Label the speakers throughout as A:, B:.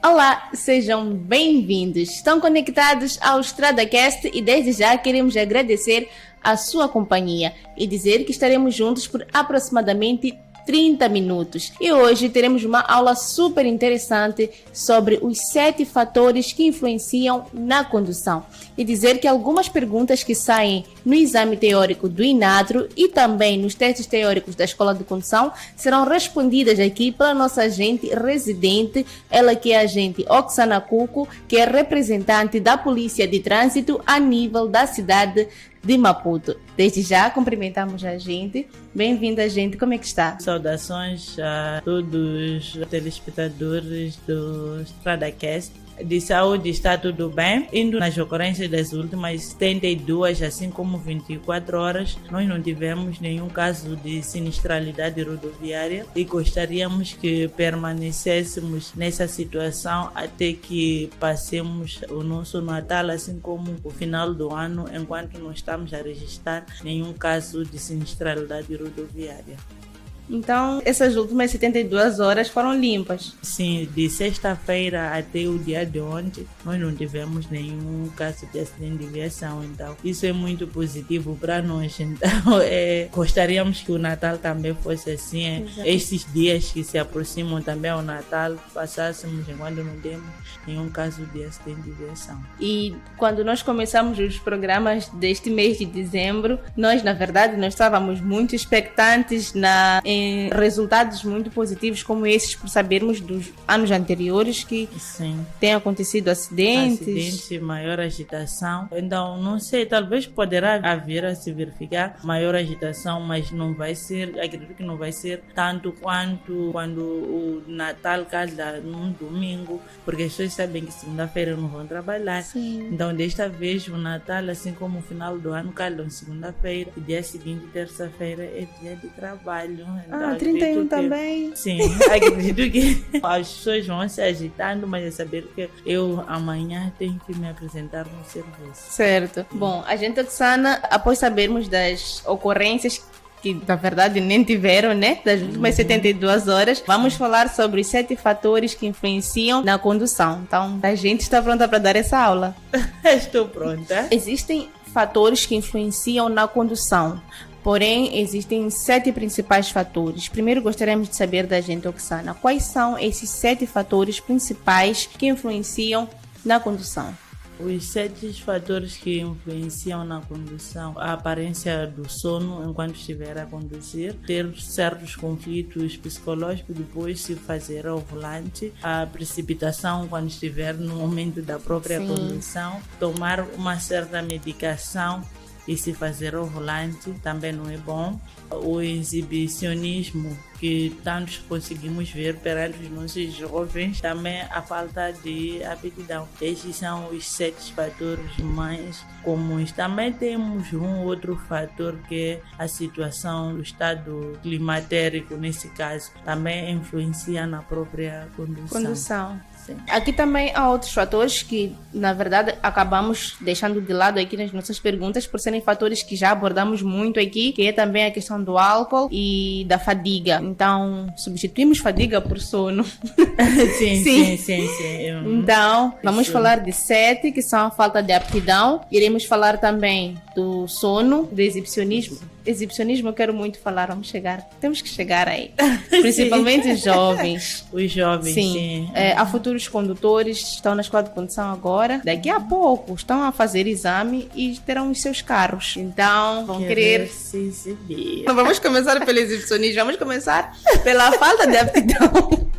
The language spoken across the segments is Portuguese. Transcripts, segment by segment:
A: Olá, sejam bem-vindos. Estão conectados ao StradaCast e desde já queremos agradecer a sua companhia e dizer que estaremos juntos por aproximadamente 30 minutos. E hoje teremos uma aula super interessante sobre os 7 fatores que influenciam na condução. E dizer que algumas perguntas que saem no exame teórico do INATRO e também nos testes teóricos da Escola de Condução serão respondidas aqui pela nossa agente residente, ela que é a agente Oksana Cuco, que é representante da Polícia de Trânsito a nível da cidade de Maputo. Desde já cumprimentamos a gente. Bem-vinda, gente. Como é que está?
B: Saudações a todos os telespectadores do StradaCast. De saúde está tudo bem. Indo nas ocorrências das últimas 72, assim como 24 horas, nós não tivemos nenhum caso de sinistralidade rodoviária e gostaríamos que permanecêssemos nessa situação até que passemos o nosso Natal, assim como o final do ano, enquanto não estamos a registrar nenhum caso de sinistralidade rodoviária.
A: Então, essas últimas 72 horas foram limpas?
B: Sim, de sexta-feira até o dia de ontem, nós não tivemos nenhum caso de acidente de viação. Então, isso é muito positivo para nós. Então, gostaríamos que o Natal também fosse assim. Esses dias que se aproximam também ao Natal, passássemos enquanto não temos nenhum caso de acidente de viação.
A: E quando nós começamos os programas deste mês de dezembro, nós, na verdade, nós estávamos muito expectantes em resultados muito positivos como esses, por sabermos dos anos anteriores que
B: Sim.
A: tem acontecido acidentes,
B: maior agitação. Então, não sei, talvez poderá haver a se verificar maior agitação, mas não vai ser, acredito que não vai ser tanto quanto quando o Natal calha num domingo, porque as pessoas sabem que segunda-feira não vão trabalhar.
A: Sim.
B: Então, desta vez, o Natal, assim como o final do ano, calha segunda-feira, e dia seguinte, terça-feira, é dia de trabalho. Então,
A: 31 também.
B: Sim, acredito que as pessoas vão se agitando, mas é saber que eu amanhã tenho que me apresentar no serviço.
A: Certo. Bom, a gente, Oksana, após sabermos das ocorrências que na verdade nem tiveram, né? Das últimas 72 horas, vamos falar sobre os 7 fatores que influenciam na condução. Então, a gente está pronta para dar essa aula?
B: Estou pronta.
A: Existem fatores que influenciam na condução. Porém, existem 7 principais fatores. Primeiro, gostaríamos de saber da gente, Oksana, quais são esses 7 fatores principais que influenciam na condução?
B: Os 7 fatores que influenciam na condução: a aparência do sono enquanto estiver a conduzir, ter certos conflitos psicológicos depois se fazer ao volante, a precipitação quando estiver no momento da própria condução, tomar uma certa medicação e se fazer ao volante também não é bom. O exibicionismo que tantos conseguimos ver perante os nossos jovens, também a falta de aptidão. Estes são os 7 fatores mais comuns. Também temos um outro fator que é a situação, o estado climatérico, nesse caso, também influencia na própria condução. Sim.
A: Aqui também há outros fatores que, na verdade, acabamos deixando de lado aqui nas nossas perguntas por serem fatores que já abordamos muito aqui, que é também a questão do álcool e da fadiga. Então, substituímos fadiga por sono.
B: Sim.
A: Então, vamos falar de 7, que são a falta de aptidão. Iremos falar também do sono, do exibicionismo. Exibicionismo eu quero muito falar, temos que chegar aí. Principalmente os jovens.
B: Os jovens, sim.
A: Há futuros condutores, estão na escola de condução agora, daqui a pouco estão a fazer exame e terão os seus carros. Então, vão querer
B: se exibir.
A: Não vamos começar pelo exibicionismo, vamos começar pela falta de aptidão.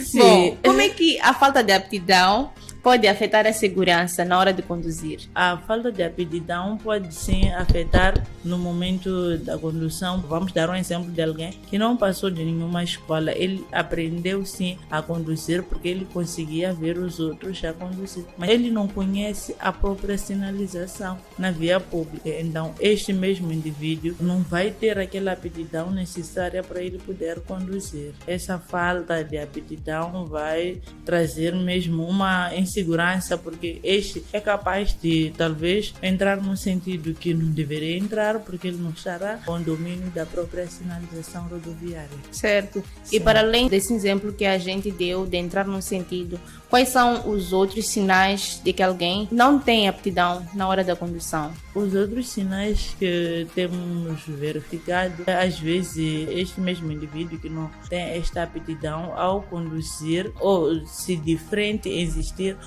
B: Sim.
A: Bom, como é que a falta de aptidão pode afetar a segurança na hora de conduzir?
B: A falta de aptidão pode sim afetar no momento da condução. Vamos dar um exemplo de alguém que não passou de nenhuma escola. Ele aprendeu sim a conduzir porque ele conseguia ver os outros a conduzir, mas ele não conhece a própria sinalização na via pública. Então, este mesmo indivíduo não vai ter aquela aptidão necessária para ele poder conduzir. Essa falta de aptidão vai trazer mesmo uma insegurança insegurança, porque este é capaz de talvez entrar num sentido que não deveria entrar, porque ele não estará com domínio da própria sinalização rodoviária.
A: Certo.
B: Sim.
A: E para além desse exemplo que a gente deu de entrar num sentido, quais são os outros sinais de que alguém não tem aptidão na hora da condução?
B: Os outros sinais que temos verificado, às vezes este mesmo indivíduo que não tem esta aptidão ao conduzir, ou se de frente existir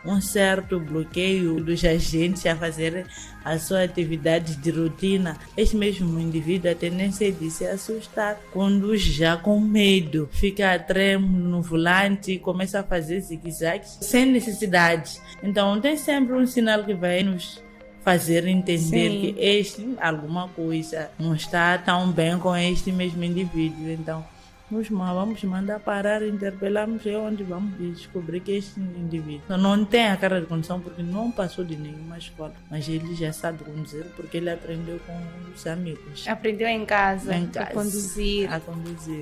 B: um certo bloqueio dos agentes a fazer a sua atividade de rotina, este mesmo indivíduo a tendência de se assustar, conduz já com medo, fica trêmulo no volante, começa a fazer zigue-zagues sem necessidade. Então tem sempre um sinal que vai nos fazer entender que alguma coisa não está tão bem com este mesmo indivíduo. Então vamos mandar parar, interpelarmos onde vamos descobrir que este indivíduo não tem a cara de condução porque não passou de nenhuma escola, mas ele já sabe conduzir porque ele aprendeu com os amigos.
A: Aprendeu em casa a conduzir.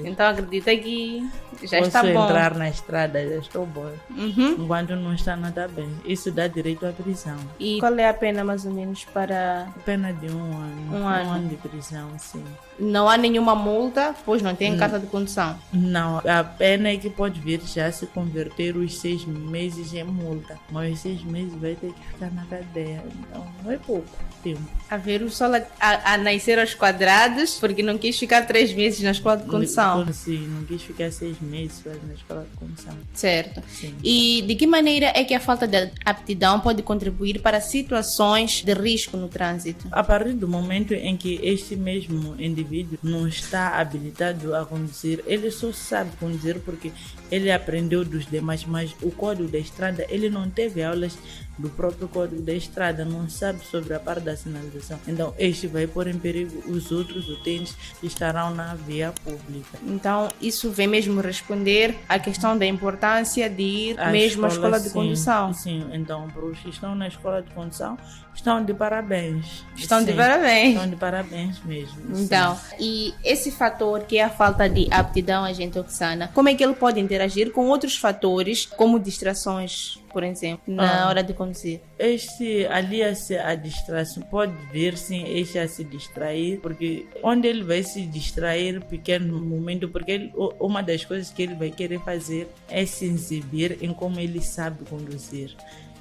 A: Então acredita que já está bom.
B: Posso entrar na estrada, já estou bom.
A: Uhum.
B: Enquanto não está nada bem. Isso dá direito à prisão.
A: E qual é a pena mais ou menos para...
B: Pena de 1 ano. 1 ano de prisão, sim.
A: Não há nenhuma multa, pois não tem carta de condução.
B: Não, a pena é que pode vir já se converter os 6 meses em multa. Mas os 6 meses vai ter que ficar na cadeia. Então não é pouco tempo.
A: A ver o sol a nascer aos quadrados, porque não quis ficar 3 meses na escola de condução.
B: Sim, não quis ficar 6 meses na escola de condução.
A: Certo.
B: Sim.
A: E de que maneira é que a falta de aptidão pode contribuir para situações de risco no trânsito?
B: A partir do momento em que este mesmo indivíduo não está habilitado a conduzir, ele só sabe conduzir porque ele aprendeu dos demais, mas o código da estrada, ele não teve aulas do próprio código da estrada, não sabe sobre a parte da sinalização. Então este vai pôr em perigo os outros utentes que estarão na via pública.
A: Então isso vem mesmo responder à questão da importância de ir mesmo à escola de condução.
B: Sim, então para os que estão na escola de condução, estão de parabéns.
A: Estão de parabéns.
B: Estão de parabéns mesmo.
A: Então, e esse fator que é a falta de aptidão, agente Oxana, como é que ele pode interagir com outros fatores, como distrações, por exemplo, na hora de conduzir?
B: Este alia-se à distração, pode vir sim este a se distrair, porque onde ele vai se distrair, pequeno momento, porque uma das coisas que ele vai querer fazer é se exibir em como ele sabe conduzir.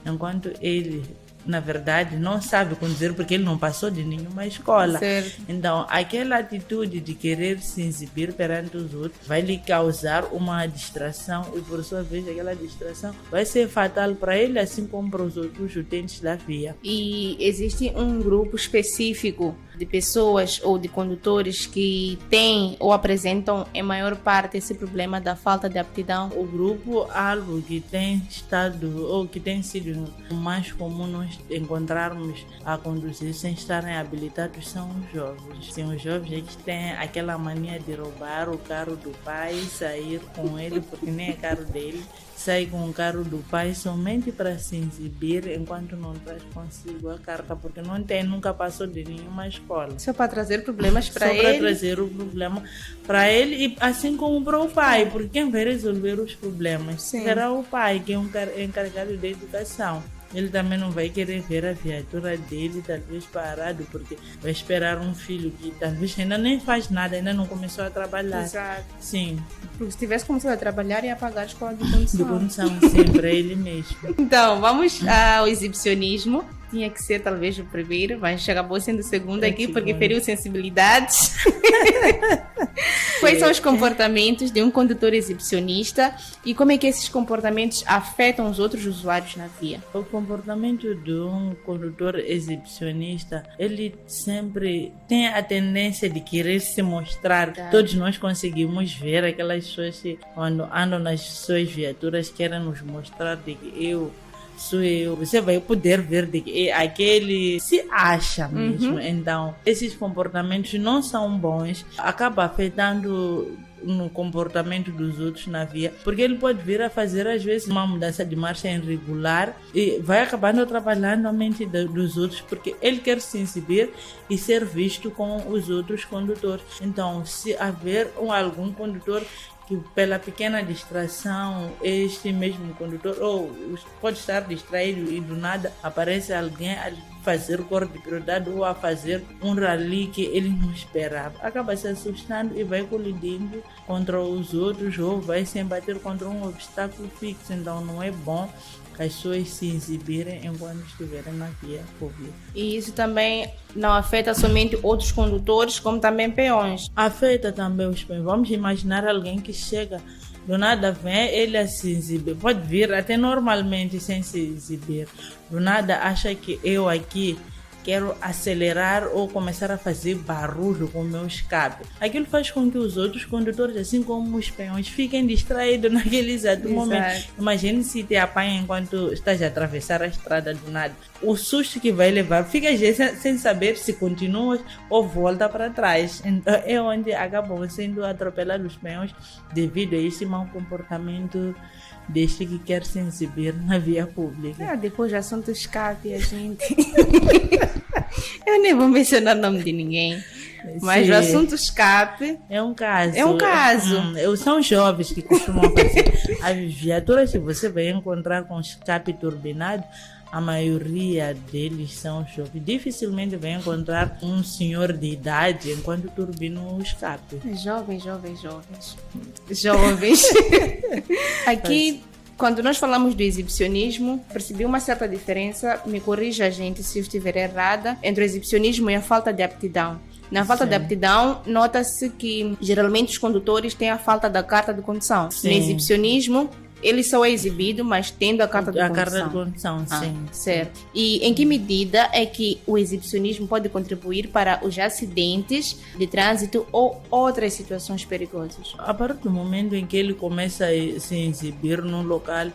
B: Enquanto ele, na verdade, não sabe conduzir porque ele não passou de nenhuma escola.
A: Certo.
B: Então, aquela atitude de querer se exibir perante os outros vai lhe causar uma distração e, por sua vez, aquela distração vai ser fatal para ele, assim como para os outros utentes da via.
A: E existe um grupo específico de pessoas ou de condutores que têm ou apresentam em maior parte esse problema da falta de aptidão?
B: O grupo-alvo que tem estado ou que tem sido o mais comum nós encontrarmos a conduzir sem estarem habilitados são os jovens. Sim, os jovens é que têm aquela mania de roubar o carro do pai, sair com ele porque nem é carro dele, sai com o carro do pai somente para se exibir enquanto não traz consigo a carta, porque não tem, nunca passou de nenhuma escola.
A: Só para trazer problemas para ele?
B: Só para trazer o problema para ele e assim como para o pai, porque quem vai resolver os problemas será o pai, que é um encarregado da educação. Ele também não vai querer ver a viatura dele talvez parado, porque vai esperar um filho que talvez ainda nem faz nada, ainda não começou a trabalhar.
A: Exato.
B: Sim.
A: Porque se tivesse começado a trabalhar, ia pagar a escola de condução.
B: De condução, sim, para ele mesmo.
A: Então, vamos ao exibicionismo. Tinha que ser talvez o primeiro, mas acabou sendo o segundo aqui porque feriu sensibilidades. Quais são os comportamentos de um condutor exibicionista e como é que esses comportamentos afetam os outros usuários na via?
B: O comportamento de um condutor exibicionista, ele sempre tem a tendência de querer se mostrar. Todos nós conseguimos ver aquelas pessoas que quando andam nas suas viaturas querem nos mostrar de que eu sou eu. Você vai poder ver de que aquele se acha mesmo. Então, esses comportamentos não são bons, acaba afetando no comportamento dos outros na via, porque ele pode vir a fazer às vezes uma mudança de marcha irregular e vai acabando atrapalhando a mente dos outros, porque ele quer se exibir e ser visto com os outros condutores. Então, se haver algum condutor que pela pequena distração, este mesmo condutor pode estar distraído e do nada aparece alguém a fazer corte de prioridade ou a fazer um rally que ele não esperava. Acaba se assustando e vai colidindo contra os outros ou vai se embater contra um obstáculo fixo. Então não é bom que as pessoas se exibirem enquanto estiverem na via pública.
A: E isso também não afeta somente outros condutores, como também peões.
B: Afeta também os peões. Vamos imaginar alguém que chega, do nada vem ele a se exibir. Pode vir até normalmente sem se exibir. Do nada acha que eu aqui quero acelerar ou começar a fazer barulho com o meu escape. Aquilo faz com que os outros condutores, assim como os peões, fiquem distraídos naquele exato momento. Imagine se te apanha enquanto estás a atravessar a estrada do nada. O susto que vai levar, fica sem saber se continuas ou volta para trás. Então é onde acabam sendo atropelados os peões devido a esse mau comportamento deste que quer se exibir na via pública.
A: Depois do assunto escape, a gente... Eu nem vou mencionar o nome de ninguém. Mas o assunto escape
B: é um caso.
A: É um caso.
B: São jovens que costumam fazer. As viaturas que você vai encontrar com escape turbinado, a maioria deles são jovens. Dificilmente vai encontrar um senhor de idade enquanto turbina o escape.
A: Jovens. Aqui, quando nós falamos do exibicionismo, percebi uma certa diferença, me corrija a gente se eu estiver errada, entre o exibicionismo e a falta de aptidão. Na falta de aptidão, nota-se que geralmente os condutores têm a falta da carta de condução.
B: Sim.
A: No exibicionismo, ele só é exibido, mas tendo a carta de condução.
B: A carta de condução, sim.
A: Certo. E em que medida é que o exibicionismo pode contribuir para os acidentes de trânsito ou outras situações perigosas?
B: A partir do momento em que ele começa a se exibir num local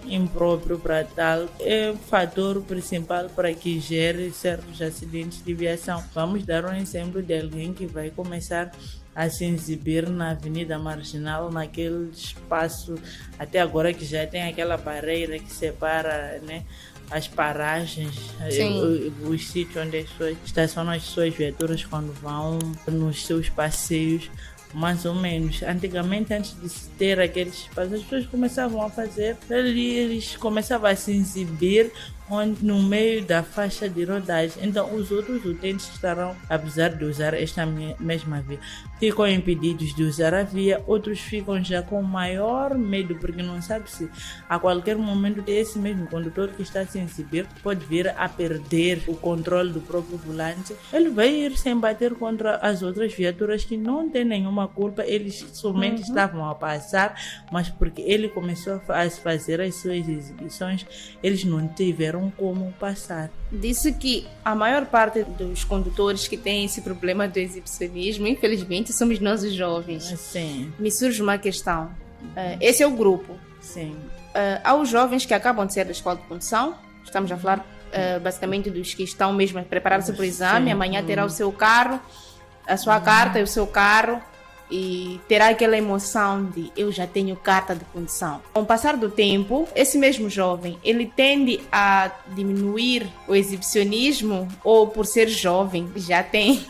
B: impróprio para tal, é o fator principal para que gere certos acidentes de viação. Vamos dar um exemplo de alguém que vai começar a se exibir na Avenida Marginal, naquele espaço, até agora que já tem aquela barreira que separa, né, as paragens, os sítios onde as pessoas estacionam as suas viaturas quando vão nos seus passeios. Mais ou menos. Antigamente, antes de se ter aqueles espaços, as pessoas começavam a fazer, eles começavam a se exibir no meio da faixa de rodagem. Então, os outros utentes estarão, apesar de usar esta mesma via, ficam impedidos de usar a via, outros ficam já com maior medo, porque não sabe se a qualquer momento esse mesmo condutor que está a se exibir pode vir a perder o controle do próprio volante. Ele vai ir se embater contra as outras viaturas que não têm nenhuma culpa, eles somente estavam a passar, mas porque ele começou a fazer as suas exibições, eles não tiveram como passar.
A: Disse que a maior parte dos condutores que têm esse problema do exibicionismo, infelizmente, somos nós os jovens.
B: Sim.
A: Me surge uma questão. Esse é o grupo.
B: Sim.
A: Há os jovens que acabam de sair da escola de condução. Estamos a falar basicamente dos que estão mesmo a preparar-se para o exame. Amanhã terá o seu carro, a sua carta e o seu carro. E terá aquela emoção de eu já tenho carta de condução. Com o passar do tempo, esse mesmo jovem, ele tende a diminuir o exibicionismo ou por ser jovem já tem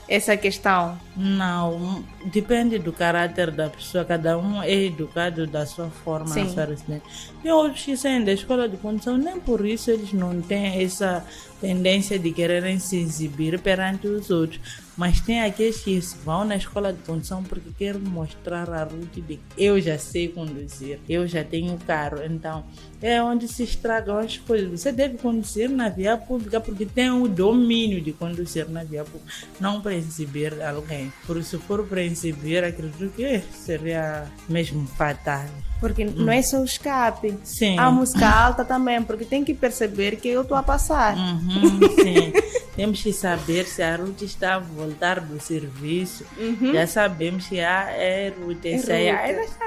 A: essa questão?
B: Não, depende do caráter da pessoa, cada um é educado da sua forma. Tem outros que saem da escola de condução, nem por isso eles não têm essa tendência de quererem se exibir perante os outros, mas tem aqueles que vão na escola de condução porque querem mostrar a ruta de eu já sei conduzir, eu já tenho carro. Então é onde se estragam as coisas. Você deve conduzir na via pública porque tem o domínio de conduzir na via pública, não para exibir alguém. Por se for para exibir, acredito que seria mesmo fatal.
A: Porque não é só o escape.
B: Sim.
A: A música alta também, porque tem que perceber que eu estou a passar.
B: Sim. Temos que saber se a ruta está a voltar do serviço. Já sabemos que é ruta. Essa aí ela está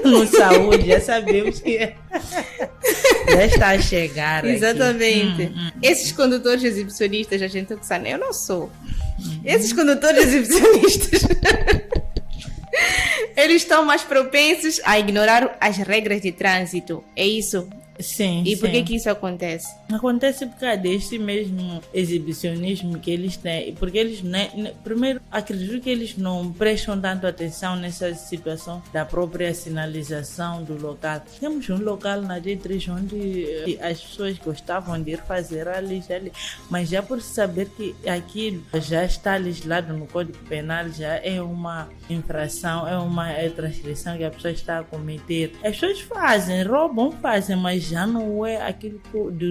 B: no saúde, já sabemos que já está a chegar.
A: Exatamente. Esses condutores exibicionistas, a gente que sabe, eu não sou. Esses condutores exibicionistas eles estão mais propensos a ignorar as regras de trânsito. É isso?
B: Sim,
A: E por
B: sim.
A: que isso acontece?
B: Acontece por causa deste mesmo exibicionismo que eles têm, porque eles, primeiro, acredito que eles não prestam tanto atenção nessa situação da própria sinalização do local. Temos um local na D3 onde as pessoas gostavam de ir fazer ali, mas já por saber que aquilo já está legislado no Código Penal, já é uma infração, é uma transgressão que a pessoa está a cometer. As pessoas fazem, roubam, fazem, mas já não é aquilo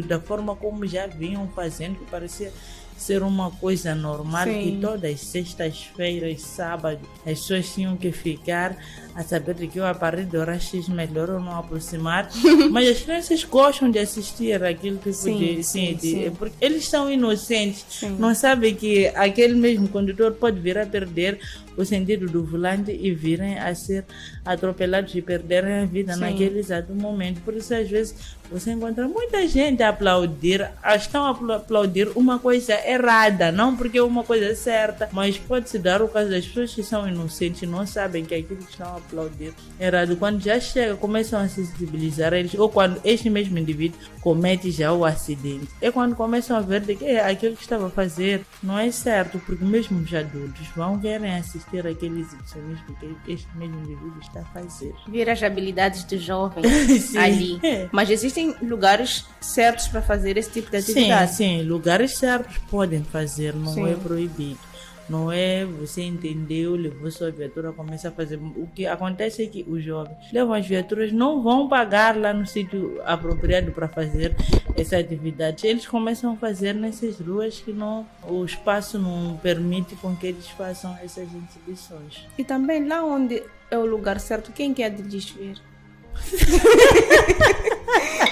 B: da forma como já vinham fazendo, que parecia ser uma coisa normal.
A: Sim.
B: Que todas as sextas-feiras, sábado, as pessoas tinham que ficar a saber de que a partir de hora X melhor ou não aproximar, mas as crianças gostam de assistir aquele tipo
A: Sim.
B: porque eles são inocentes,
A: Sim.
B: não sabem que aquele mesmo condutor pode vir a perder o sentido do volante e virem a ser atropelados e perderem a vida
A: Sim.
B: naquele exato momento. Por isso, às vezes, você encontra muita gente a aplaudir, estão a aplaudir uma coisa errada, não porque é uma coisa certa, mas pode-se dar o caso das pessoas que são inocentes e não sabem que aquilo que estão a aplaudir é errado. Quando já chega, começam a sensibilizar eles, ou quando este mesmo indivíduo comete já o acidente, é quando começam a ver de que aquilo que estava a fazer não é certo, porque mesmo os adultos vão querer assistir aquele exibicionismo que este mesmo indivíduo está a fazer.
A: Ver as habilidades dos jovens
B: Sim.
A: ali. Mas existem lugares certos para fazer esse tipo de
B: Sim,
A: atividade.
B: sim, lugares certos podem fazer, não
A: Sim.
B: é proibido. Não é você entendeu, levou sua viatura, começa a fazer. O que acontece é que os jovens levam as viaturas, não vão pagar lá no sítio apropriado para fazer essa atividade. Eles começam a fazer nessas ruas que não, o espaço não permite com que eles façam essas exibições.
A: E também lá onde é o lugar certo, quem quer de desver?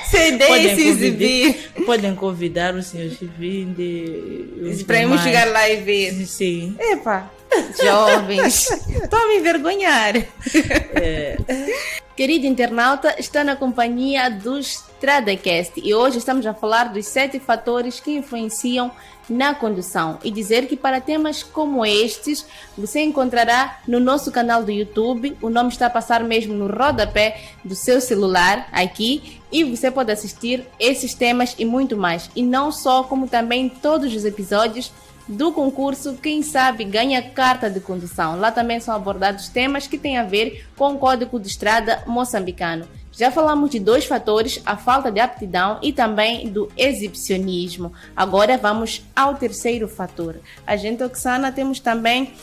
A: Se ideia se exibir.
B: Podem convidar os senhores que vêm
A: Para irmos chegar lá e ver.
B: Sim.
A: Epa, jovens, estou a me envergonhar. Querido internauta, está na companhia do StradaCast e hoje estamos a falar dos 7 fatores que influenciam na condução e dizer que para temas como estes você encontrará no nosso canal do YouTube, o nome está a passar mesmo no rodapé do seu celular aqui e você pode assistir esses temas e muito mais. E não só, como também todos os episódios do concurso Quem Sabe Ganha Carta de Condução. Lá também são abordados temas que têm a ver com o Código de Estrada moçambicano. Já falamos de 2 fatores, a falta de aptidão e também do exibicionismo. Agora vamos ao terceiro fator. A gente, Oksana, temos também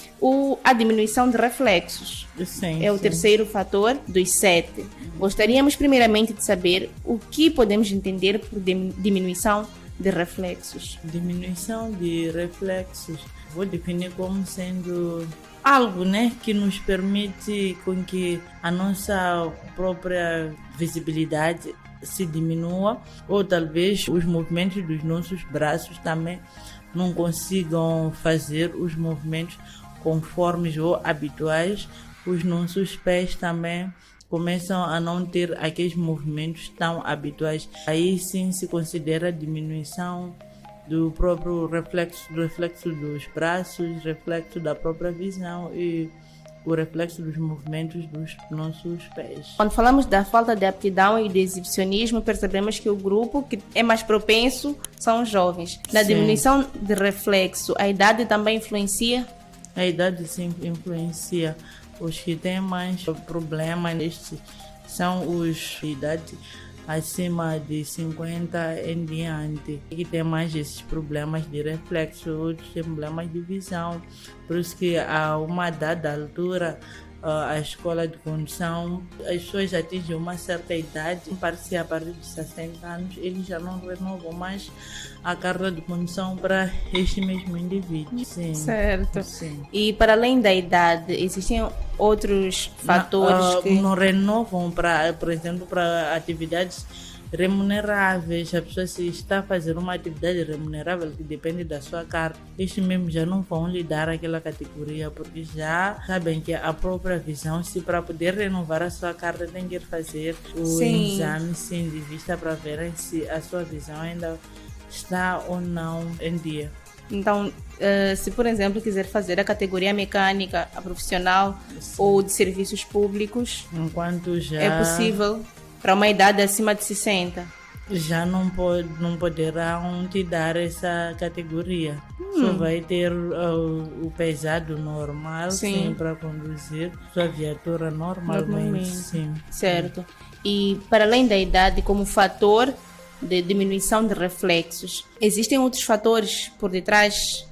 A: a diminuição de reflexos.
B: Sim,
A: É o terceiro fator dos 7. Gostaríamos primeiramente de saber o que podemos entender por diminuição de reflexos.
B: Diminuição de reflexos, vou definir como sendo algo, que nos permite com que a nossa própria visibilidade se diminua, ou talvez os movimentos dos nossos braços também não consigam fazer os movimentos conformes ou habituais. Os nossos pés também começam a não ter aqueles movimentos tão habituais. Aí sim se considera diminuição do próprio reflexo dos braços, reflexo da própria visão e o reflexo dos movimentos dos nossos pés.
A: Quando falamos da falta de aptidão e de exibicionismo, percebemos que o grupo que é mais propenso são os jovens. Na
B: Sim.
A: diminuição de reflexo, a idade também influencia?
B: A idade sim influencia. Os que têm mais problemas nestes são os de idade acima de 50 em diante, que tem mais esses problemas de reflexo, outros têm problemas de visão. Por isso que a uma dada altura a escola de condução, as pessoas atingem uma certa idade, parece a partir de 60 anos, eles já não renovam mais a carta de condução para este mesmo indivíduo. Sim.
A: Certo.
B: Sim.
A: E para além da idade, existem outros fatores que...
B: Não renovam, por exemplo, para atividades remuneráveis. A pessoa, se está a fazer uma atividade remunerável que depende da sua carta, estes mesmo já não vão lhe dar aquela categoria, porque já sabem que a própria visão, se para poder renovar a sua carta tem que fazer o exame sim, de vista para verem se a sua visão ainda está ou não em dia.
A: Então, se por exemplo quiser fazer a categoria mecânica, a profissional ou de serviços públicos,
B: Enquanto já
A: é possível para uma idade acima de 60?
B: já não poderão te dar essa categoria. Só vai ter o pesado normal,
A: Sim.
B: sim, para conduzir sua viatura normalmente, sim.
A: Certo. E para além da idade, como fator de diminuição de reflexos, existem outros fatores por detrás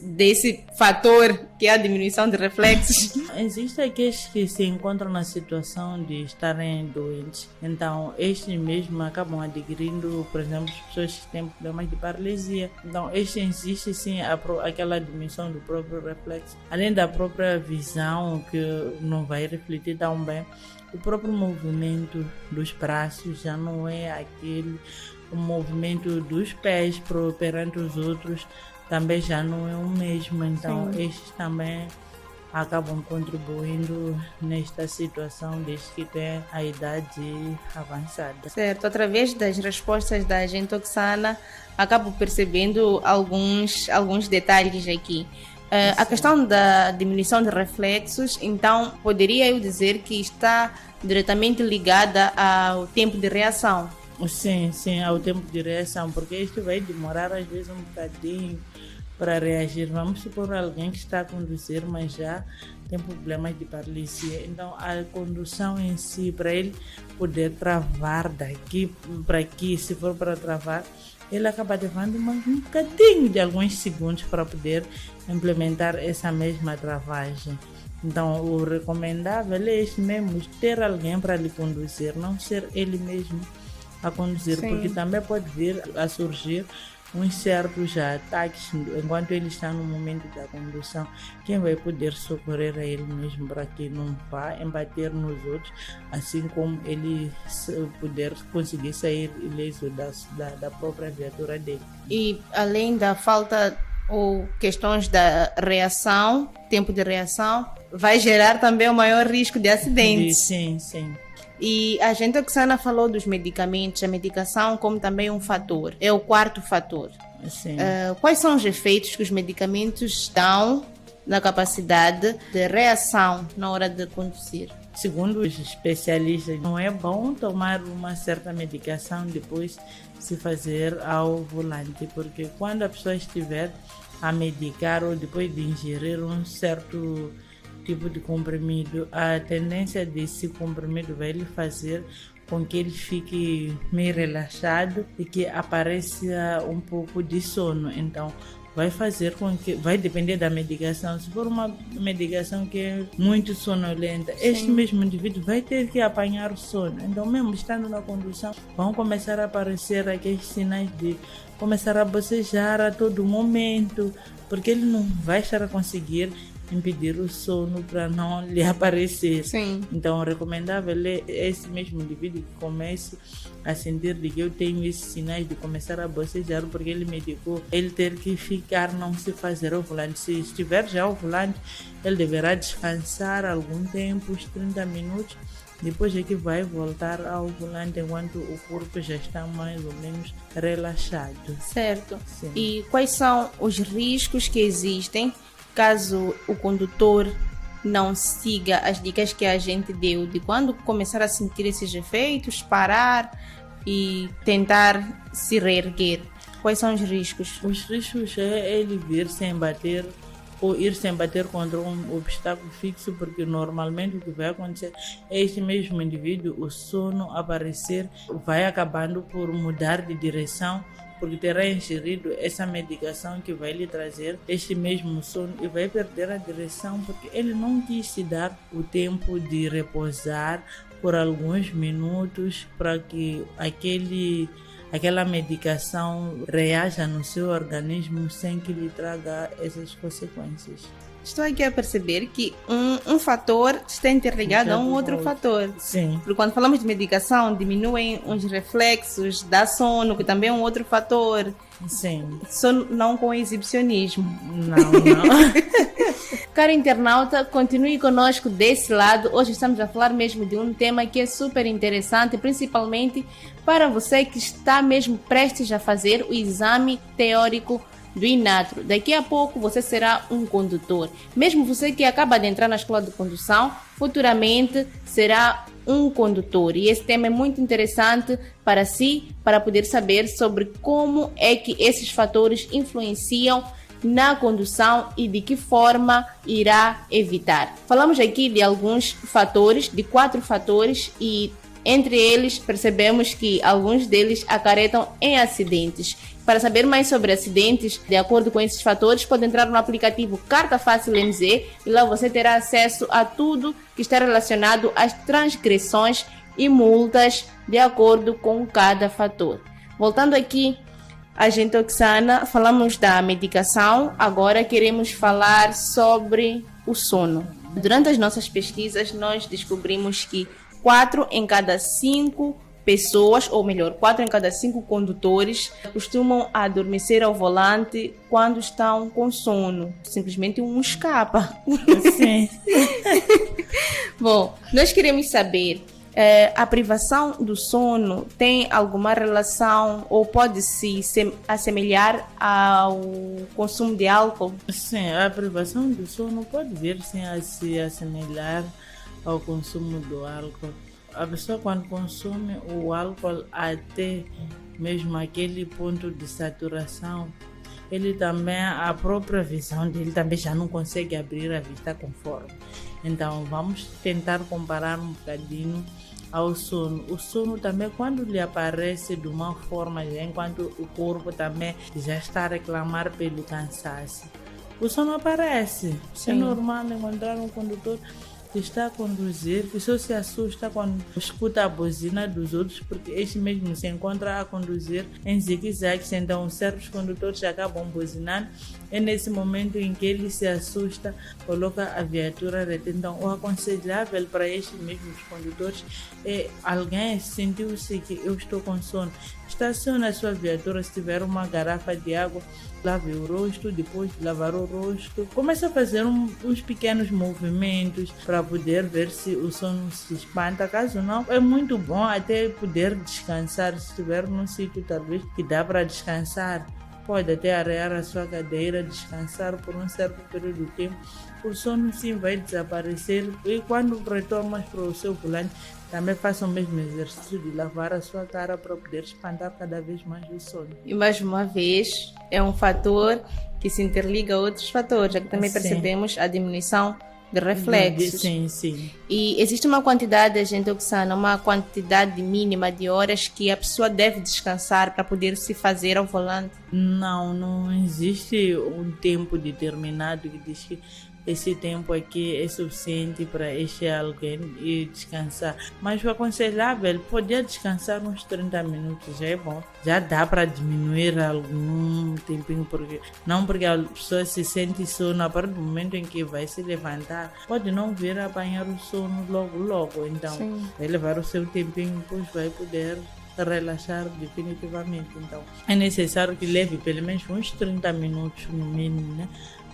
A: desse fator que é a diminuição de reflexos?
B: Existem aqueles que se encontram na situação de estarem doentes, então estes mesmo acabam adquirindo, por exemplo, as pessoas que têm problemas de paralisia. Então existe sim aquela diminuição do próprio reflexo, além da própria visão que não vai refletir tão bem. O próprio movimento dos braços já não é aquele, o movimento dos pés perante os outros também já não é o mesmo, então estes também acabam contribuindo nesta situação desde que tem a idade avançada.
A: Certo, através das respostas da agente Oxana, acabo percebendo alguns detalhes aqui. A questão da diminuição de reflexos, então, poderia eu dizer que está diretamente ligada ao tempo de reação?
B: Sim, ao tempo de reação, porque isto vai demorar às vezes um bocadinho para reagir. Vamos supor alguém que está a conduzir, mas já tem problemas de paralisia. Então, a condução em si, para ele poder travar daqui para aqui, se for para travar, ele acaba levando um bocadinho de alguns segundos para poder implementar essa mesma travagem. Então, o recomendável é este mesmo, ter alguém para lhe conduzir, não ser ele mesmo a conduzir, porque também pode vir a surgir uns certos ataques enquanto ele está no momento da condução. Quem vai poder socorrer a ele mesmo para que não vá embater nos outros, assim como ele poder conseguir sair ileso da própria viatura dele.
A: E além da falta ou questões da reação, tempo de reação, vai gerar também o maior risco de acidentes.
B: Sim.
A: E a gente Oxana falou dos medicamentos, a medicação como também um fator, é o quarto fator.
B: Sim.
A: Quais são os efeitos que os medicamentos dão na capacidade de reação na hora de conduzir?
B: Segundo os especialistas, não é bom tomar uma certa medicação depois se fazer ao volante, porque quando a pessoa estiver a medicar ou depois de ingerir um certo tipo de comprimido, a tendência desse comprimido vai lhe fazer com que ele fique meio relaxado e que apareça um pouco de sono. Então, vai fazer com que, vai depender da medicação. Se for uma medicação que é muito sonolenta, este mesmo indivíduo vai ter que apanhar o sono. Então, mesmo estando na condução, vão começar a aparecer aqueles sinais de começar a bocejar a todo momento, porque ele não vai estar a conseguir impedir o sono para não lhe aparecer. Então, o recomendável é esse mesmo indivíduo que comece a sentir de que eu tenho esses sinais de começar a bocejar, porque ele medicou, ele ter que ficar, não se fazer ao volante. Se estiver já ao volante, ele deverá descansar algum tempo, uns 30 minutos, depois é que vai voltar ao volante enquanto o corpo já está mais ou menos relaxado.
A: Certo. E quais são os riscos que existem caso o condutor não siga as dicas que a gente deu, de quando começar a sentir esses efeitos, parar e tentar se reerguer? Quais são os riscos?
B: Os riscos é ele vir sem bater ou ir sem bater contra um obstáculo fixo, porque normalmente o que vai acontecer é este mesmo indivíduo, o sono aparecer, vai acabando por mudar de direção, porque terá ingerido essa medicação que vai lhe trazer este mesmo sono e vai perder a direção, porque ele não quis se dar o tempo de repousar por alguns minutos para que aquela medicação reaja no seu organismo sem que lhe traga essas consequências.
A: Estou aqui a perceber que um fator está interligado a um outro fator.
B: Sim.
A: Porque quando falamos de medicação, diminuem os reflexos, dá sono, que também é um outro fator.
B: Sim.
A: Sono não com exibicionismo.
B: Não.
A: Caro internauta, continue conosco desse lado. Hoje estamos a falar mesmo de um tema que é super interessante, principalmente para você que está mesmo prestes a fazer o exame teórico do Inatro. Daqui a pouco você será um condutor. Mesmo você que acaba de entrar na escola de condução, futuramente será um condutor. E esse tema é muito interessante para si, para poder saber sobre como é que esses fatores influenciam na condução e de que forma irá evitar. Falamos aqui de alguns fatores, de 4 fatores, e entre eles percebemos que alguns deles acarretam em acidentes. Para saber mais sobre acidentes, de acordo com esses fatores, pode entrar no aplicativo Carta Fácil MZ e lá você terá acesso a tudo que está relacionado às transgressões e multas de acordo com cada fator. Voltando aqui, agente Oxana, falamos da medicação, agora queremos falar sobre o sono. Durante as nossas pesquisas, nós descobrimos que 4 em cada 5 pessoas, ou melhor, 4 em cada 5 condutores costumam adormecer ao volante quando estão com sono. Simplesmente um escapa.
B: Sim.
A: Bom, nós queremos saber, a privação do sono tem alguma relação ou pode se assemelhar ao consumo de álcool?
B: Sim, a privação do sono pode vir sim a se assemelhar ao consumo do álcool. A pessoa quando consome o álcool até mesmo aquele ponto de saturação, ele também, a própria visão dele também já não consegue abrir a vista conforme. Então vamos tentar comparar um bocadinho ao sono. O sono também quando lhe aparece de uma forma, já enquanto o corpo também já está a reclamar pelo cansaço, o sono aparece. Sim. É normal encontrar um condutor que está a conduzir, que só se assusta quando escuta a buzina dos outros, porque este mesmo se encontra a conduzir em zigue-zagues, então certos condutores acabam buzinando. É nesse momento em que ele se assusta, coloca a viatura reta. Então, o aconselhável para estes mesmos condutores é alguém sentiu-se que eu estou com sono, estaciona a sua viatura, se tiver uma garrafa de água, lave o rosto, depois de lavar o rosto, começa a fazer uns pequenos movimentos para poder ver se o sono se espanta. Caso não, é muito bom até poder descansar. Se estiver num sítio talvez que dá para descansar, pode até arear a sua cadeira, descansar por um certo período de tempo. O sono sim vai desaparecer e quando retornas para o seu volante, também faça o mesmo exercício de lavar a sua cara para poder espantar cada vez mais o sono.
A: E mais uma vez, é um fator que se interliga a outros fatores, já que também percebemos a diminuição de reflexos.
B: Sim, sim.
A: E existe uma quantidade, agente Oxana, uma quantidade mínima de horas que a pessoa deve descansar para poder se fazer ao volante?
B: Não existe um tempo determinado que diz que esse tempo aqui é suficiente para este alguém ir descansar. Mas o aconselhável poder descansar uns 30 minutos já é bom. Já dá para diminuir algum tempinho, porque a pessoa se sente sono a partir do momento em que vai se levantar. Pode não vir a apanhar o sono logo. Então, vai levar o seu tempinho, depois vai poder relaxar definitivamente. Então, é necessário que leve pelo menos uns 30 minutos no mínimo, né,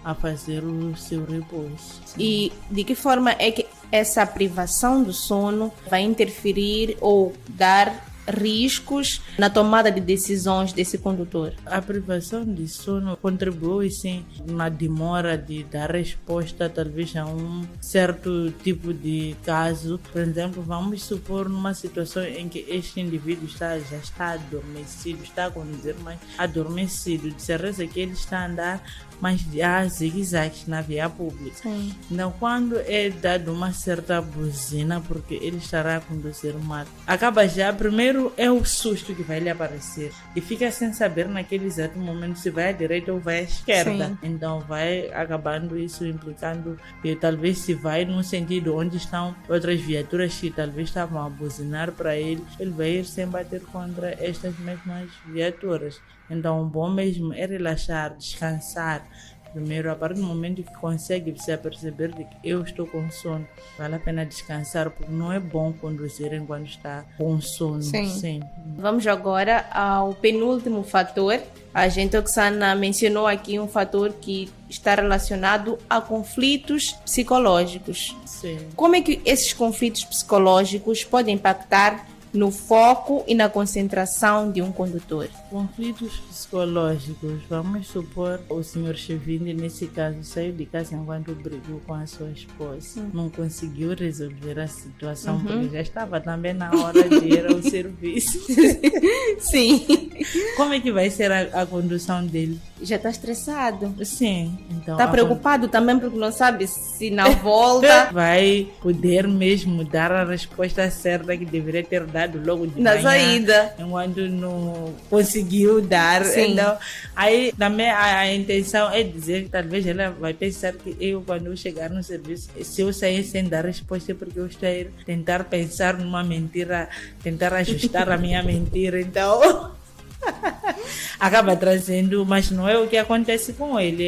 B: a fazer o seu repouso.
A: E de que forma é que essa privação do sono vai interferir ou dar riscos na tomada de decisões desse condutor?
B: A privação de sono contribui sim na demora de dar resposta talvez a um certo tipo de caso. Por exemplo, vamos supor numa situação em que este indivíduo já está adormecido, está a conduzir, mas adormecido, de certeza que ele está a andar mas há zigue-zagues na via pública.
A: Sim.
B: Então, quando é dado uma certa buzina, porque ele estará a conduzir mal, acaba já, primeiro é o susto que vai lhe aparecer e fica sem saber naquele exato momento se vai à direita ou vai à esquerda.
A: Sim.
B: Então, vai acabando isso implicando que talvez se vai num sentido onde estão outras viaturas que talvez estavam a buzinar para ele, ele vai ir sem bater contra estas mesmas viaturas. Então, o bom mesmo é relaxar, descansar. Primeiro, a partir do momento que consegue se aperceber de que eu estou com sono, vale a pena descansar, porque não é bom conduzir enquanto está com sono.
A: Sim. Vamos agora ao penúltimo fator. A gente, Oxana, mencionou aqui um fator que está relacionado a conflitos psicológicos.
B: Sim.
A: Como é que esses conflitos psicológicos podem impactar no foco e na concentração de um condutor?
B: Conflitos psicológicos. Vamos supor o senhor Chevine, nesse caso, saiu de casa enquanto brigou com a sua esposa. Não conseguiu resolver a situação, porque já estava também na hora de ir ao serviço.
A: Sim.
B: Como é que vai ser a condução dele?
A: Já está estressado.
B: Sim. Então,
A: Está preocupado também porque não sabe se na volta
B: vai poder mesmo dar a resposta certa que deveria ter dado logo de
A: na
B: manhã,
A: saída.
B: enquanto não conseguiu dar.
A: Sim.
B: Então, aí também a intenção é dizer que talvez ela vai pensar que eu, quando eu chegar no serviço, se eu sair sem dar resposta é porque eu estou a tentar pensar numa mentira, tentar ajustar a minha mentira. Então acaba trazendo, mas não é o que acontece com ele,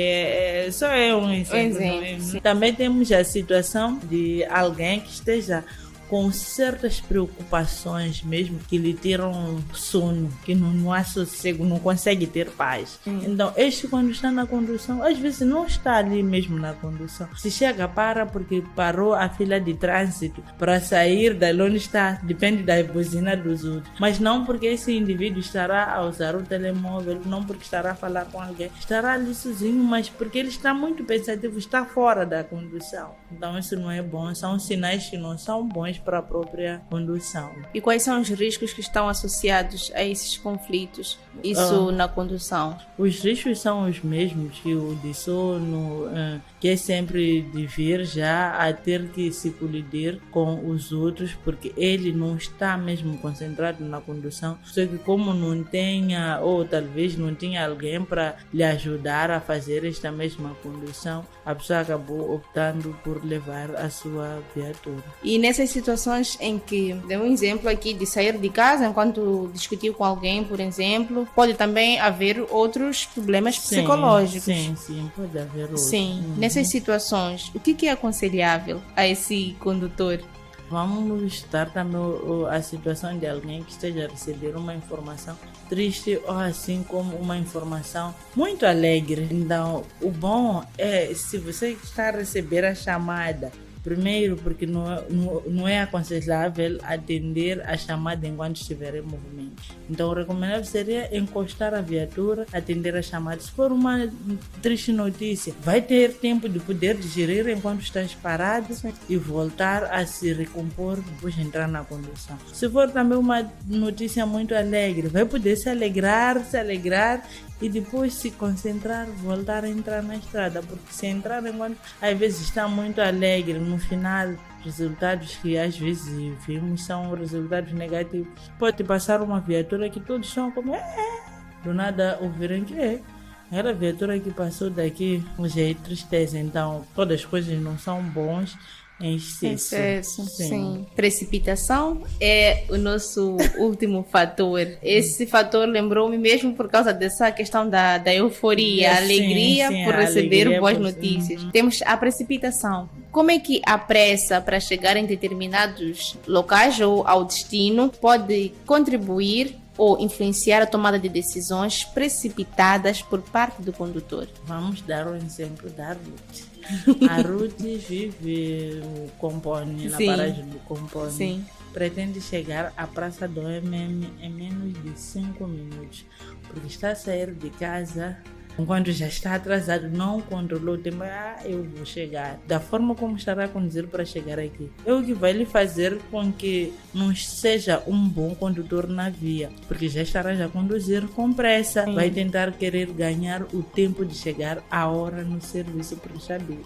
B: só é um exemplo. Também temos a situação de alguém que esteja com certas preocupações mesmo, que lhe tiram sono, que não há sossego, não consegue ter paz. Então, este, quando está na condução, às vezes não está ali mesmo na condução. Se chega, porque parou a fila de trânsito para sair da onde está, depende da buzina dos outros. Mas não porque esse indivíduo estará a usar o telemóvel, não porque estará a falar com alguém, estará ali sozinho, mas porque ele está muito pensativo, está fora da condução. Então, isso não é bom, são sinais que não são bons para a própria condução.
A: E quais são os riscos que estão associados a esses conflitos? Isso na condução?
B: Os riscos são os mesmos que o de sono, que é sempre de vir já a ter que se colidir com os outros, porque ele não está mesmo concentrado na condução. Só que como não tenha, ou talvez não tinha alguém para lhe ajudar a fazer esta mesma condução, a pessoa acabou optando por levar a sua viatura.
A: E nessas situações em que, deu um exemplo aqui de sair de casa enquanto discutiu com alguém, por exemplo, pode também haver outros problemas psicológicos.
B: Sim, pode haver outros.
A: Sim, nessas situações, o que é aconselhável a esse condutor?
B: Vamos dar também a situação de alguém que esteja a receber uma informação triste ou assim como uma informação muito alegre. Então, o bom é, se você está a receber a chamada, primeiro, porque não é aconselhável atender a chamada enquanto estiver em movimento. Então, o recomendável seria encostar a viatura, atender a chamada. Se for uma triste notícia, vai ter tempo de poder digerir enquanto estás parado e voltar a se recompor depois de entrar na condução. Se for também uma notícia muito alegre, vai poder se alegrar e depois se concentrar, voltar a entrar na estrada, porque se entrar enquanto às vezes está muito alegre, no final resultados que às vezes vimos são resultados negativos. Pode passar uma viatura que todos estão como do nada ouvirem que aquela viatura que passou daqui hoje é tristeza. Então todas as coisas não são bons em excesso.
A: Sim. Precipitação é o nosso último fator. Esse fator lembrou-me mesmo por causa dessa questão da euforia, a alegria por receber boas notícias. Temos a precipitação. Como é que a pressa para chegar em determinados locais ou ao destino pode contribuir ou influenciar a tomada de decisões precipitadas por parte do condutor?
B: Vamos dar um exemplo da Ruth. A Ruth vive no Compone, na paragem do Compone.
A: Sim.
B: Pretende chegar à Praça do MM em menos de 5 minutos, porque está a sair de casa. Enquanto já está atrasado, não controlou o tempo. Eu vou chegar. Da forma como estará a conduzir para chegar aqui, é o que vai lhe fazer com que não seja um bom condutor na via, porque já estará a conduzir com pressa. Vai tentar querer ganhar o tempo de chegar à hora no serviço, porque sabe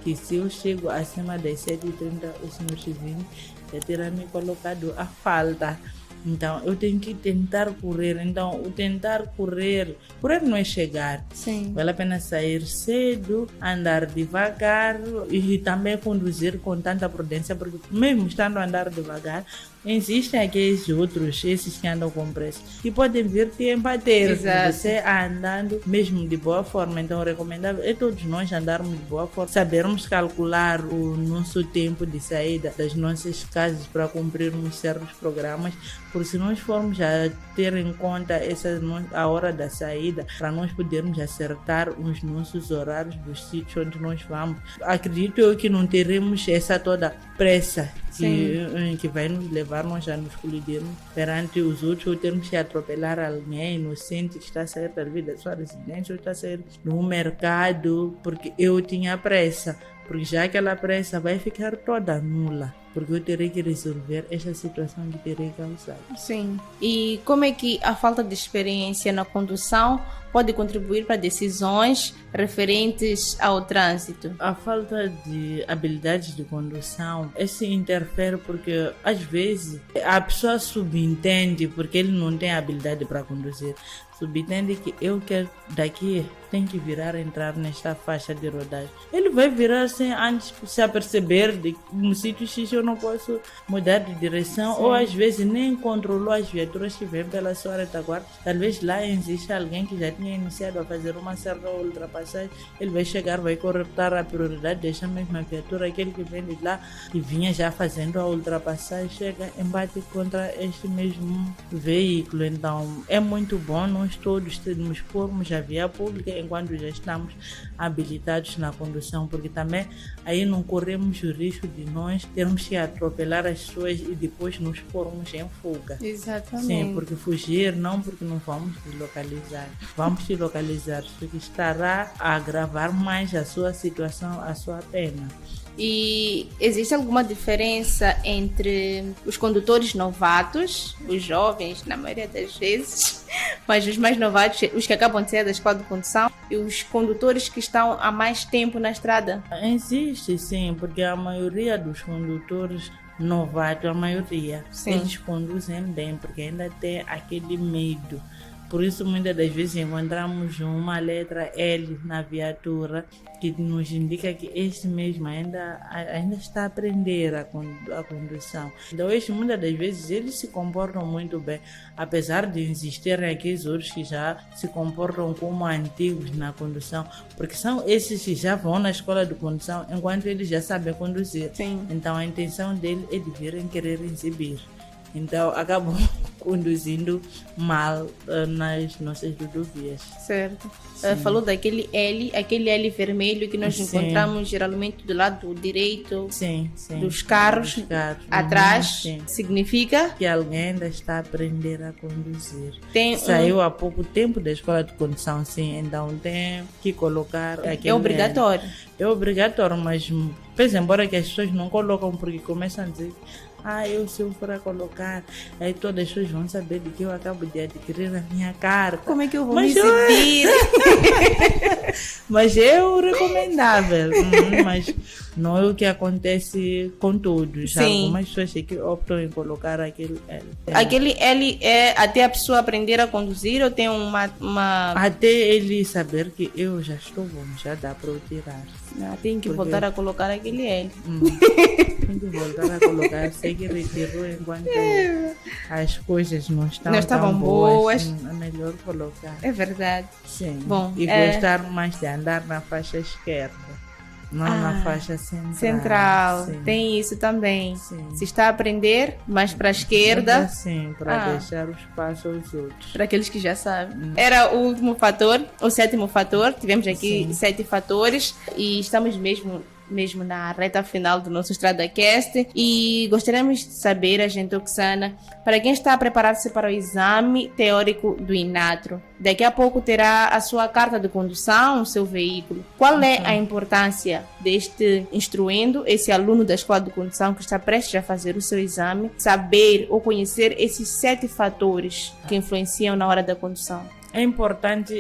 B: que se eu chego acima das 7h30, o senhor Chivini já terá me colocado a falta. Então, eu tenho que tentar correr. Então, o tentar correr não é chegar.
A: Sim.
B: Vale a pena sair cedo, andar devagar e também conduzir com tanta prudência, porque mesmo estando a andar devagar, existem aqueles outros, esses que andam com pressa, que podem vir te embater.
A: Exato.
B: Você andando mesmo de boa forma. Então, o recomendável é todos nós andarmos de boa forma, sabermos calcular o nosso tempo de saída das nossas casas para cumprirmos certos programas, porque se nós formos a ter em conta a hora da saída, para nós podermos acertar os nossos horários dos sítios onde nós vamos, acredito eu que não teremos essa toda pressa que vai nos levar nós a nos colidirmos perante os outros, ou termos que atropelar alguém inocente que está a sair da vida da sua residência, ou está a sair do mercado, porque eu tinha pressa. Porque já aquela pressa vai ficar toda nula, porque eu terei que resolver esta situação que terei causado.
A: Sim. E como é que a falta de experiência na condução pode contribuir para decisões referentes ao trânsito?
B: A falta de habilidades de condução, isso interfere porque às vezes a pessoa subentende, porque ele não tem habilidade para conduzir, subentende que eu quero daqui tem que virar, entrar nesta faixa de rodagem. Ele vai virar sem antes se aperceber de que no sítio X eu não posso mudar de direção. Sim. Ou às vezes nem controlou as viaturas que vêm pela sua retaguarda. Talvez lá existe alguém que já tinha iniciado a fazer uma certa ultrapassagem. Ele vai chegar, vai cortar a prioridade, deixa a mesma viatura, aquele que vem de lá e vinha já fazendo a ultrapassagem, chega, embate contra este mesmo veículo. Então é muito bom nós todos nos pormos a via pública enquanto já estamos habilitados na condução, porque também aí não corremos o risco de nós termos que atropelar as pessoas e depois nos pormos em fuga.
A: Exatamente.
B: Sim, porque fugir não, porque não vamos te localizar. Vamos te localizar, porque estará a agravar mais a sua situação, a sua pena.
A: E existe alguma diferença entre os condutores novatos, os jovens, na maioria das vezes, mas os mais novatos, os que acabam de sair da escola de condução, e os condutores que estão há mais tempo na estrada?
B: Existe sim, porque a maioria dos condutores novatos, a maioria, sim, eles conduzem bem, porque ainda tem aquele medo. Por isso, muitas das vezes encontramos uma letra L na viatura que nos indica que este mesmo ainda está a aprender a condução. Então, muitas das vezes, eles se comportam muito bem, apesar de existirem aqueles outros que já se comportam como antigos na condução, porque são esses que já vão na escola de condução, enquanto eles já sabem conduzir.
A: Sim.
B: Então, a intenção deles é de virem querer exibir. Então, acabam conduzindo mal nas nossas rodovias.
A: Certo. Falou daquele aquele L vermelho que nós encontramos geralmente do lado direito, dos carros, atrás. Significa
B: que alguém ainda está a aprender a conduzir.
A: Saiu
B: há pouco tempo da escola de condução, sim. Então, tem que colocar aquele...
A: É obrigatório.
B: É obrigatório, mas, pois, embora que as pessoas não colocam, porque começam a dizer... se eu for a colocar, aí todas as pessoas vão saber de que eu acabo de adquirir a minha carta.
A: Como é que eu vou me exibir?
B: Mas é o recomendável. Mas não é o que acontece com todos.
A: Sim.
B: Algumas pessoas que optam em colocar aquele L.
A: Aquele L é até a pessoa aprender a conduzir ou tem uma...
B: Até ele saber que eu já estou bom, já dá para eu tirar.
A: Tem que voltar a colocar aquele L.
B: Tem que voltar a colocar. Sei que retirou enquanto as coisas não estavam boas. É melhor colocar.
A: É verdade.
B: Sim.
A: Bom,
B: e gostar mais de andar na faixa esquerda, não na faixa
A: central.
B: Sim.
A: Tem isso também.
B: Sim.
A: Se está a aprender, mais para a esquerda.
B: Sim, para deixar o espaço aos outros.
A: Para aqueles que já sabem. Era o último fator, o sétimo fator. Tivemos aqui 7 fatores e estamos mesmo na reta final do nosso StradaCast e gostaríamos de saber, agente Oksana, para quem está a preparar-se para o exame teórico do INATRO, daqui a pouco terá a sua carta de condução, o seu veículo. Qual é a importância deste instruindo, esse aluno da escola de condução que está prestes a fazer o seu exame, saber ou conhecer esses 7 fatores que influenciam na hora da condução?
B: É importante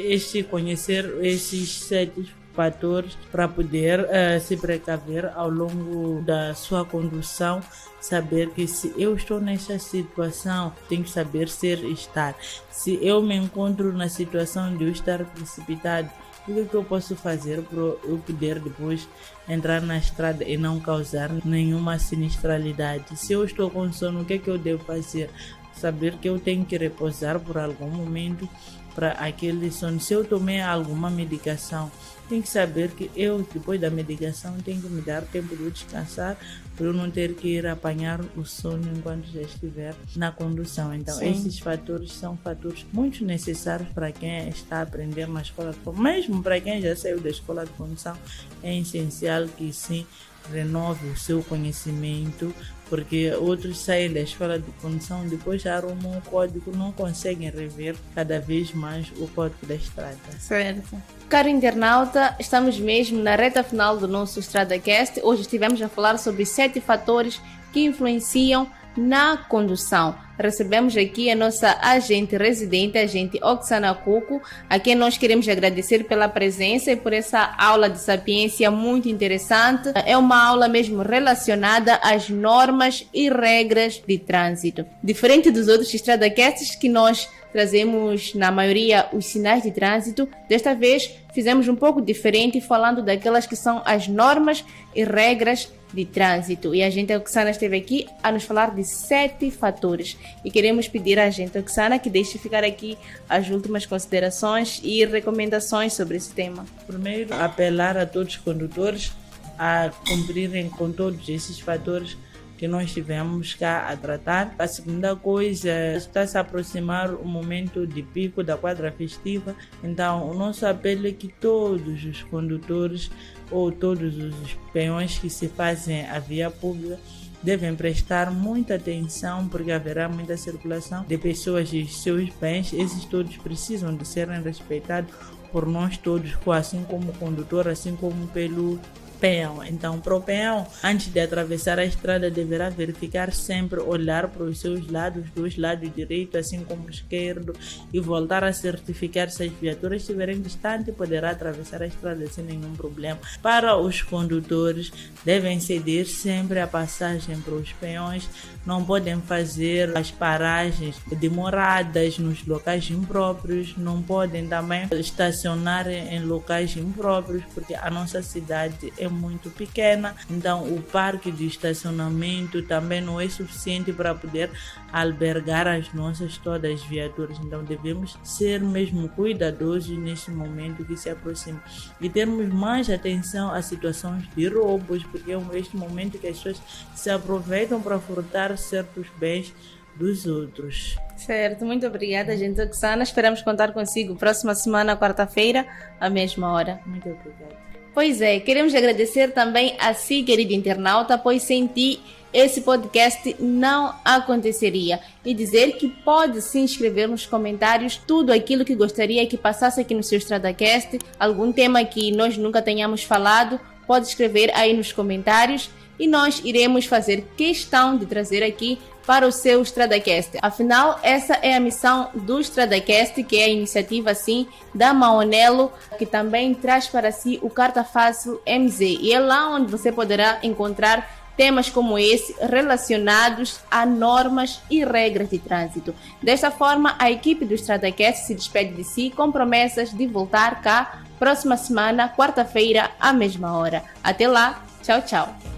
B: conhecer esses 7 fatores para poder se precaver ao longo da sua condução, saber que se eu estou nesta situação, tenho que saber estar. Se eu me encontro na situação de eu estar precipitado, o que eu posso fazer para eu poder depois entrar na estrada e não causar nenhuma sinistralidade? Se eu estou com sono, o que eu devo fazer? Saber que eu tenho que repousar por algum momento para aquele sono. Se eu tomei alguma medicação, tem que saber que eu, depois da medicação, tenho que me dar tempo de descansar para eu não ter que ir apanhar o sono enquanto já estiver na condução. Então,
A: Sim.
B: esses fatores são fatores muito necessários para quem está a aprender na escola de condução. Mesmo para quem já saiu da escola de condução, é essencial que sim, renove o seu conhecimento, porque outros saem da escola de condução, depois já arrumam o código, não conseguem rever cada vez mais o código da estrada.
A: Certo. Caro internauta, estamos mesmo na reta final do nosso StradaCast. Hoje estivemos a falar sobre 7 fatores que influenciam na condução. Recebemos aqui a nossa agente residente, a agente Oksana Cuco, a quem nós queremos agradecer pela presença e por essa aula de sapiência muito interessante. É uma aula mesmo relacionada às normas e regras de trânsito. Diferente dos outros StradaCasts que nós trazemos na maioria os sinais de trânsito, desta vez fizemos um pouco diferente, falando daquelas que são as normas e regras de trânsito. E a agente Oksana esteve aqui a nos falar de 7 fatores. E queremos pedir à agente Oksana que deixe ficar aqui as últimas considerações e recomendações sobre esse tema.
B: Primeiro, apelar a todos os condutores a cumprirem com todos esses fatores que nós tivemos cá a tratar. A segunda coisa, está a se aproximar o momento de pico da quadra festiva, então o nosso apelo é que todos os condutores ou todos os peões que se fazem a via pública devem prestar muita atenção, porque haverá muita circulação de pessoas e seus bens. Esses todos precisam de serem respeitados por nós todos, assim como o condutor, assim como pelo peão. Então, para o peão, antes de atravessar a estrada, deverá verificar sempre, olhar para os seus lados, dos lados direito, assim como esquerdo, e voltar a certificar se as viaturas estiverem distantes, poderá atravessar a estrada sem nenhum problema. Para os condutores, devem ceder sempre a passagem para os peões, não podem fazer as paragens demoradas nos locais impróprios, não podem também estacionar em locais impróprios, porque a nossa cidade é muito pequena, então o parque de estacionamento também não é suficiente para poder albergar as nossas todas as viaturas. Então devemos ser mesmo cuidadosos nesse momento que se aproxima e termos mais atenção às situações de roubos, porque é este momento que as pessoas se aproveitam para furtar certos bens dos outros.
A: Certo, muito obrigada, agente Oksana. Esperamos contar consigo próxima semana, quarta-feira, à mesma hora.
B: Muito obrigada.
A: Pois é, queremos agradecer também a si, querido internauta, pois sem ti esse podcast não aconteceria. E dizer que pode se inscrever nos comentários tudo aquilo que gostaria que passasse aqui no seu StradaCast, algum tema que nós nunca tenhamos falado, pode escrever aí nos comentários e nós iremos fazer questão de trazer aqui para o seu StradaCast. Afinal, essa é a missão do StradaCast, que é a iniciativa assim da Maonelo, que também traz para si o Carta Fácil MZ. E é lá onde você poderá encontrar temas como esse relacionados a normas e regras de trânsito. Desta forma, a equipe do StradaCast se despede de si com promessas de voltar cá próxima semana, quarta-feira, à mesma hora. Até lá, tchau, tchau.